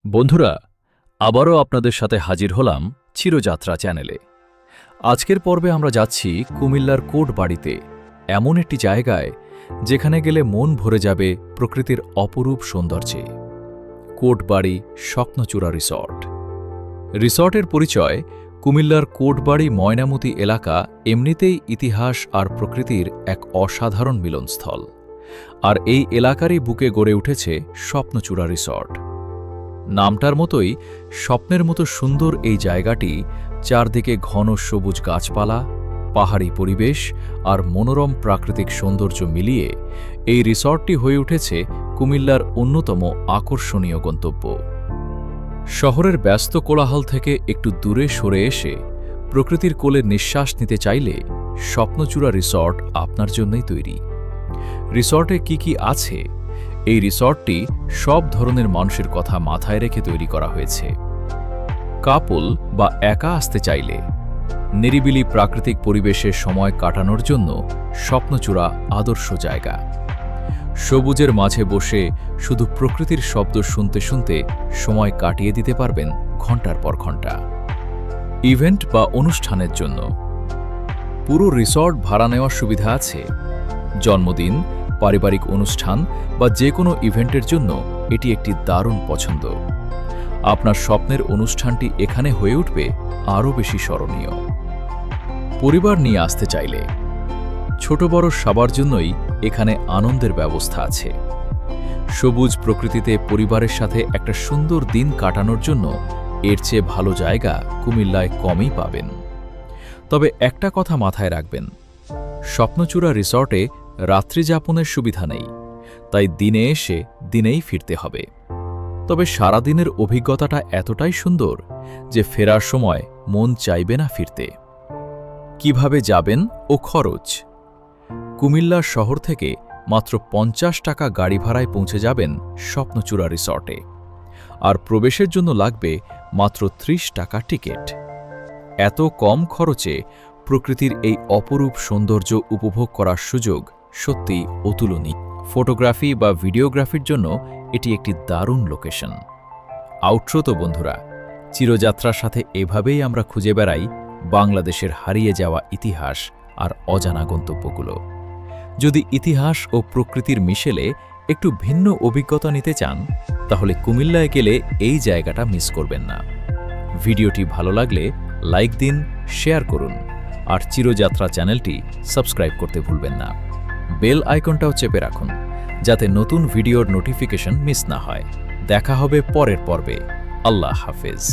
বন্ধুরা, আবারও আপনাদের সাথে হাজির হলাম চিরযাত্রা চ্যানেলে। আজকের পর্বে আমরা যাচ্ছি কুমিল্লার কোটবাড়িতে, এমন একটি জায়গায় যেখানে গেলে মন ভরে যাবে প্রকৃতির অপরূপ সৌন্দর্যে। কোটবাড়ি স্বপ্নচূড়া রিসর্ট। রিসর্টের পরিচয় কুমিল্লার কোটবাড়ি ময়নামতি এলাকা এমনিতেই ইতিহাস আর প্রকৃতির এক অসাধারণ মিলনস্থল, আর এই এলাকারই বুকে গড়ে উঠেছে স্বপ্নচূড়া রিসর্ট। নামটার মতোই স্বপ্নের মতো সুন্দর এই জায়গাটি চারদিকে ঘন সবুজ গাছপালা, পাহাড়ি পরিবেশ আর মনোরম প্রাকৃতিক সৌন্দর্য মিলিয়ে এই রিসর্টটি হয়ে উঠেছে কুমিল্লার অন্যতম আকর্ষণীয় গন্তব্য। শহরের ব্যস্ত কোলাহল থেকে একটু দূরে সরে এসে প্রকৃতির কোলে নিঃশ্বাস নিতে চাইলে স্বপ্নচূড়া রিসর্ট আপনার জন্যই তৈরি। রিসর্টে কি আছে? এই রিসর্টটি সব ধরনের মানুষের কথা মাথায় রেখে তৈরি করা হয়েছে। কাপল বা একা আসতে চাইলে নিরিবিলি প্রাকৃতিক পরিবেশে সময় কাটানোর জন্য স্বপ্নচূড়া আদর্শ জায়গা। সবুজের মাঝে বসে শুধু প্রকৃতির শব্দ শুনতে শুনতে সময় কাটিয়ে দিতে পারবেন ঘন্টার পর ঘন্টা। ইভেন্ট বা অনুষ্ঠানের জন্য পুরো রিসর্ট ভাড়া নেওয়ার সুবিধা আছে। জন্মদিন, পারিবারিক অনুষ্ঠান বা যে কোনো ইভেন্টের জন্য এটি একটি দারুণ পছন্দ। আপনার স্বপ্নের অনুষ্ঠানটি এখানে হয়ে উঠবে আরও বেশি স্মরণীয়। পরিবার নিয়ে আসতে চাইলে ছোট বড় সবার জন্যই এখানে আনন্দের ব্যবস্থা আছে। সবুজ প্রকৃতিতে পরিবারের সাথে একটা সুন্দর দিন কাটানোর জন্য এর চেয়ে ভালো জায়গা কুমিল্লায় কমই পাবেন। তবে একটা কথা মাথায় রাখবেন, স্বপ্নচূড়া রিসর্টে রাত্রিযাপনের সুবিধা নেই, তাই দিনে এসে দিনেই ফিরতে হবে। তবে সারাদিনের অভিজ্ঞতাটা এতটাই সুন্দর যে ফেরার সময় মন চাইবে না ফিরতে। কিভাবে যাবেন ও খরচ? কুমিল্লা শহর থেকে মাত্র 50 টাকা গাড়ি ভাড়ায় পৌঁছে যাবেন স্বপ্নচূড়া রিসর্টে, আর প্রবেশের জন্য লাগবে মাত্র 30 টাকা টিকিট। এত কম খরচে প্রকৃতির এই অপরূপ সৌন্দর্য উপভোগ করার সুযোগ সত্যিই অতুলনীয়। ফটোগ্রাফি বা ভিডিওগ্রাফির জন্য এটি একটি দারুণ লোকেশন। আউটরো তো বন্ধুরা, চিরযাত্রার সাথে এভাবেই আমরা খুঁজে বেড়াই বাংলাদেশের হারিয়ে যাওয়া ইতিহাস আর অজানা গন্তব্যগুলো। যদি ইতিহাস ও প্রকৃতির মিশেলে একটু ভিন্ন অভিজ্ঞতা নিতে চান, তাহলে কুমিল্লায় গেলে এই জায়গাটা মিস করবেন না। ভিডিওটি ভালো লাগলে লাইক দিন, শেয়ার করুন, আর চিরযাত্রা চ্যানেলটি সাবস্ক্রাইব করতে ভুলবেন না। বেল আইকনটাও চেপে রাখুন, যাতে নতুন ভিডিওর নোটিফিকেশন মিস না হয়। দেখা হবে পরের পর্বে। আল্লাহ হাফেজ।